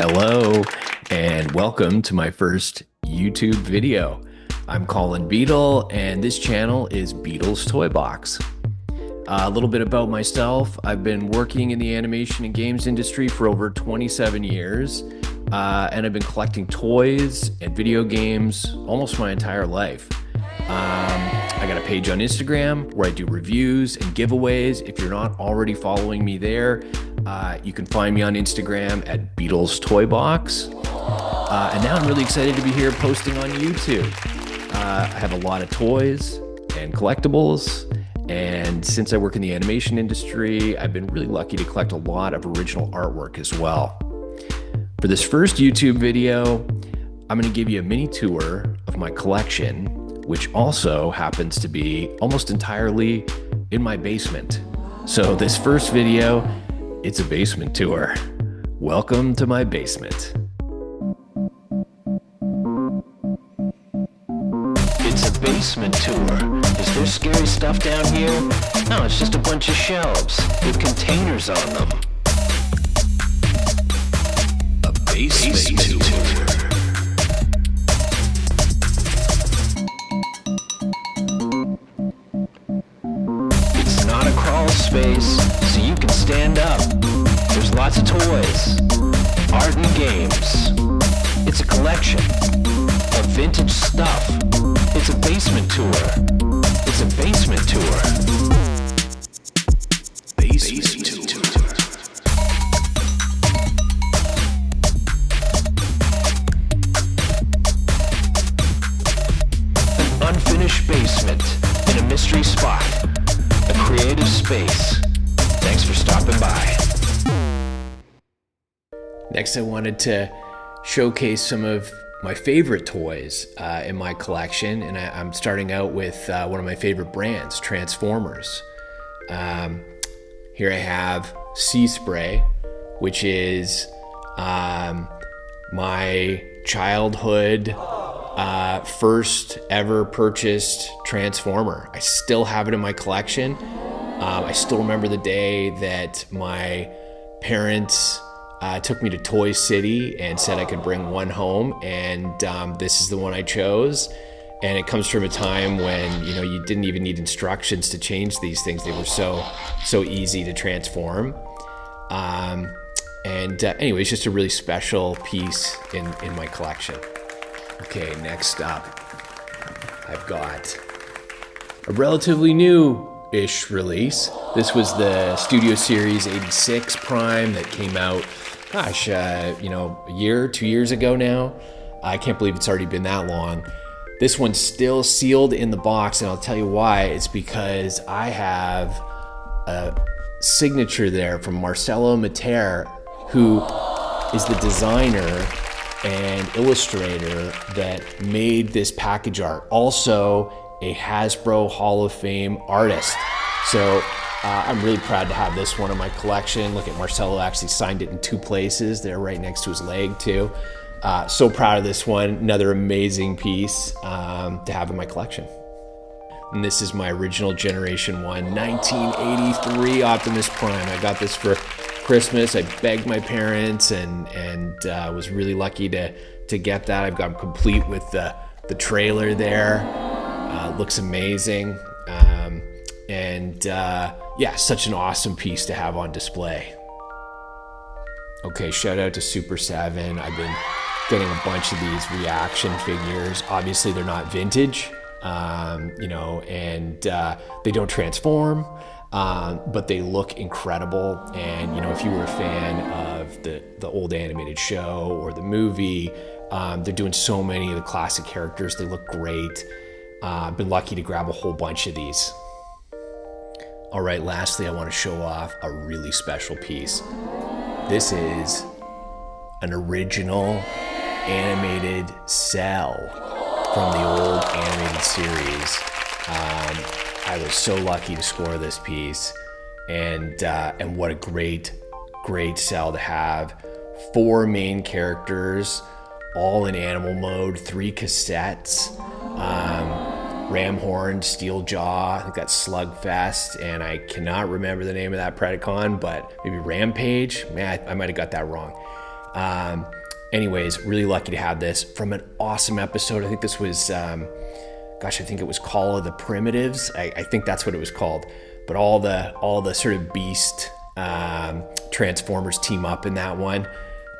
Hello, and welcome to my first YouTube video. I'm Colin Beadle, and this channel is Beadle's Toy Box. A little bit about myself. I've been working in the animation and games industry for over 27 years, and I've been collecting toys and video games almost my entire life. I got a page on Instagram where I do reviews and giveaways. If you're not already following me there, you can find me on Instagram at Beadle's Toy Box. And now I'm really excited to be here posting on YouTube. I have a lot of toys and collectibles. And since I work in the animation industry, I've been really lucky to collect a lot of original artwork as well. For this first YouTube video, I'm going to give you a mini tour of my collection, which also happens to be almost entirely in my basement. So this first video, it's a basement tour. Welcome to my basement. It's a basement tour. Is there scary stuff down here? No, it's just a bunch of shelves with containers on them. A basement tour. It's not a crawl space, so you can stand up. There's lots of toys, art and games. It's a collection of vintage stuff. It's a basement tour. It's a basement tour. Basement tour. An unfinished basement in a mystery spot. A creative space. Thanks for stopping by. Next, I wanted to showcase some of my favorite toys in my collection, and I'm starting out with one of my favorite brands, Transformers. Here I have Sea Spray, which is my childhood first ever purchased Transformer. I still have it in my collection. I still remember the day that my parents took me to Toy City and said I could bring one home, and this is the one I chose. And it comes from a time when you didn't even need instructions to change these things. They were so easy to transform. Anyway, it's just a really special piece in my collection. Okay, next up, I've got a relatively new-ish release. This was the Studio Series 86 Prime that came out, a year, 2 years ago now. I can't believe it's already been that long. This one's still sealed in the box, and I'll tell you why. It's because I have a signature there from Marcelo Mater, who is the designer and illustrator that made this package art. Also a Hasbro Hall of Fame artist. So I'm really proud to have this one in my collection. Look at Marcelo actually signed it in two places. They're right next to his leg too. So proud of this one. Another amazing piece to have in my collection. And this is my original Generation 1 1983 Optimus Prime. I got this for Christmas. I begged my parents and was really lucky to get that. I've got complete with the trailer there. Looks amazing. Such an awesome piece to have on display. Okay, shout out to Super 7. I've been getting a bunch of these reaction figures. Obviously, they're not vintage, they don't transform, but they look incredible. And, if you were a fan of the old animated show or the movie, they're doing so many of the classic characters. They look great. I've been lucky to grab a whole bunch of these. All right, lastly, I want to show off a really special piece. This is an original animated cell from the old animated series. I was so lucky to score this piece, and what a great cell to have. 4 main characters, all in animal mode, 3 cassettes. Ramhorn, Steeljaw, I think that's Slugfest, and I cannot remember the name of that Predacon, but maybe Rampage. Man, I might have got that wrong. Anyways, really lucky to have this from an awesome episode. I think this was, I think it was Call of the Primitives. I think that's what it was called. But all the sort of beast Transformers team up in that one.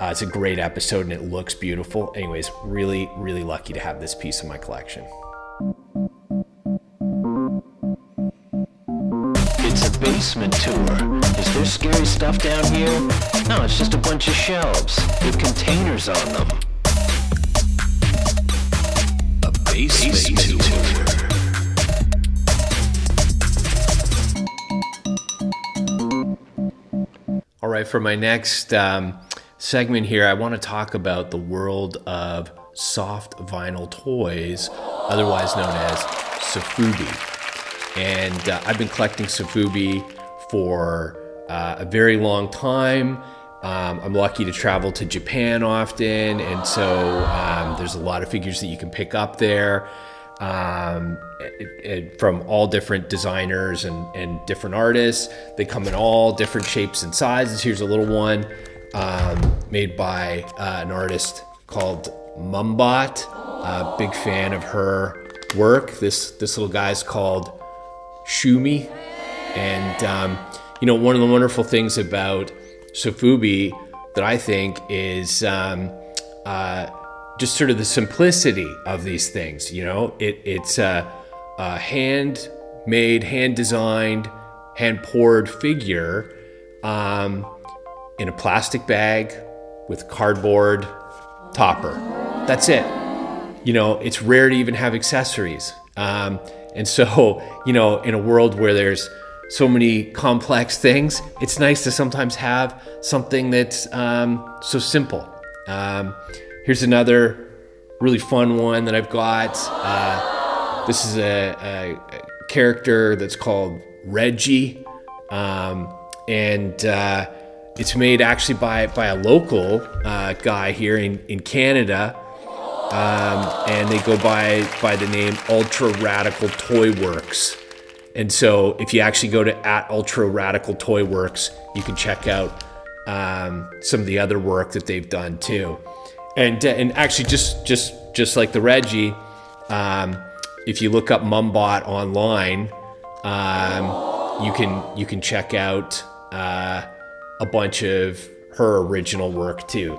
It's a great episode and it looks beautiful. Anyways, really, really lucky to have this piece in my collection. It's a basement tour. Is there scary stuff down here? No, it's just a bunch of shelves with containers on them. A basement tour. All right, for my next segment here, I want to talk about the world of soft vinyl toys, otherwise known as Sofubi. And I've been collecting Sofubi for a very long time. I'm lucky to travel to Japan often, and so there's a lot of figures that you can pick up there from all different designers and different artists. They come in all different shapes and sizes. Here's a little one made by an artist called Mumbot. Big fan of her work. This little guy's called Shumi. And, one of the wonderful things about Sofubi that I think is just sort of the simplicity of these things. It's a hand-made, hand-designed, hand-poured figure in a plastic bag with cardboard topper. That's it. It's rare to even have accessories. And so, in a world where there's so many complex things, it's nice to sometimes have something that's so simple. Here's another really fun one that I've got. This is a character that's called Reggie. And it's made actually by a local guy here in Canada. And they go by the name Ultra Radical Toy Works. And so if you actually go to @Ultra Radical Toy Works, you can check out some of the other work that they've done too. And actually just like the Reggie, if you look up Mumbot online, you can check out a bunch of her original work too.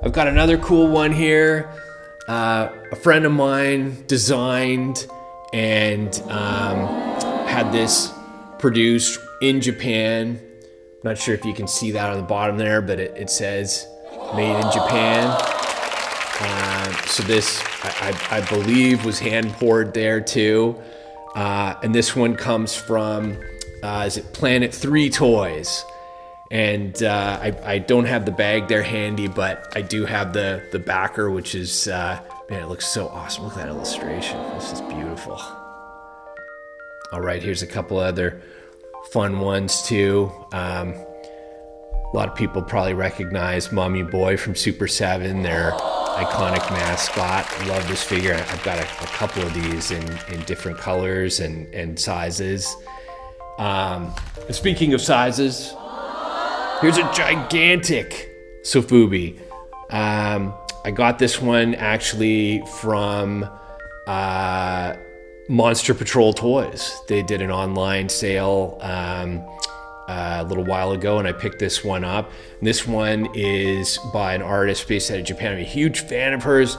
I've got another cool one here. A friend of mine designed and had this produced in Japan. Not sure if you can see that on the bottom there, but it says made in Japan. So this, I believe, was hand poured there too. And this one comes from, is it Planet 3 Toys? And I don't have the bag there handy, but I do have the backer, which is, man, it looks so awesome. Look at that illustration. This is beautiful. All right, here's a couple other fun ones too. A lot of people probably recognize Mommy Boy from Super 7, their iconic mascot. Love this figure. I've got a couple of these in different colors and sizes. And speaking of sizes, here's a gigantic Sofubi. I got this one actually from Monster Patrol Toys. They did an online sale a little while ago, and I picked this one up. And this one is by an artist based out of Japan. I'm a huge fan of hers,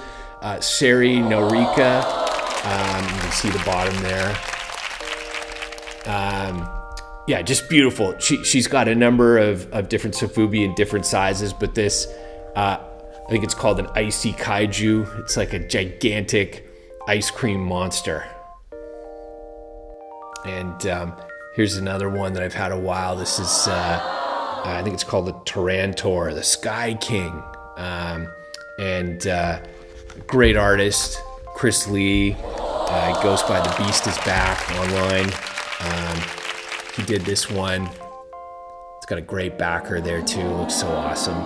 Seri Norika. You can see the bottom there. Yeah, just beautiful. She's got a number of different Sofubi in different sizes, but this, I think it's called an Icy Kaiju. It's like a gigantic ice cream monster. And here's another one that I've had a while. This is, I think it's called the Tyrantor, the Sky King. And great artist, Chris Lee. Goes by The Beast is Back online. He did this one. It's got a great backer there too. Looks so awesome.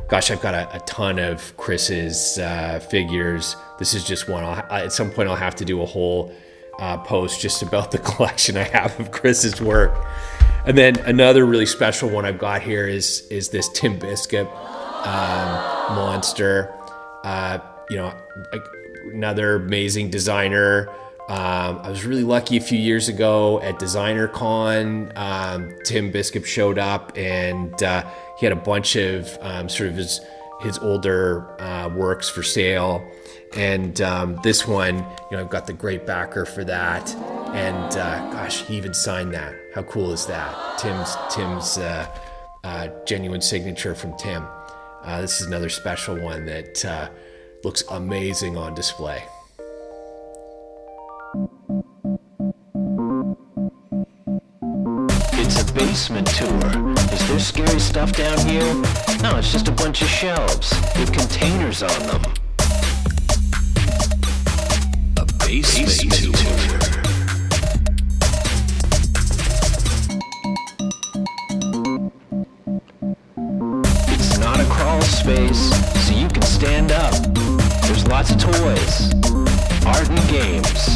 Gosh, I've got a ton of Chris's figures. This is just one. At some point, I'll have to do a whole post just about the collection I have of Chris's work. And then another really special one I've got here is this Tim Biscuit monster. Another amazing designer. I was really lucky a few years ago at Designer Con. Tim Biscuit showed up, and he had a bunch of sort of his older works for sale. And this one, I've got the great backer for that. And gosh, he even signed that. How cool is that? Tim's genuine signature from Tim. This is another special one that looks amazing on display. It's a basement tour. Is there scary stuff down here? No, it's just a bunch of shelves with containers on them. A basement tour. It's not a crawl space, so you can stand up. There's lots of toys, art and games.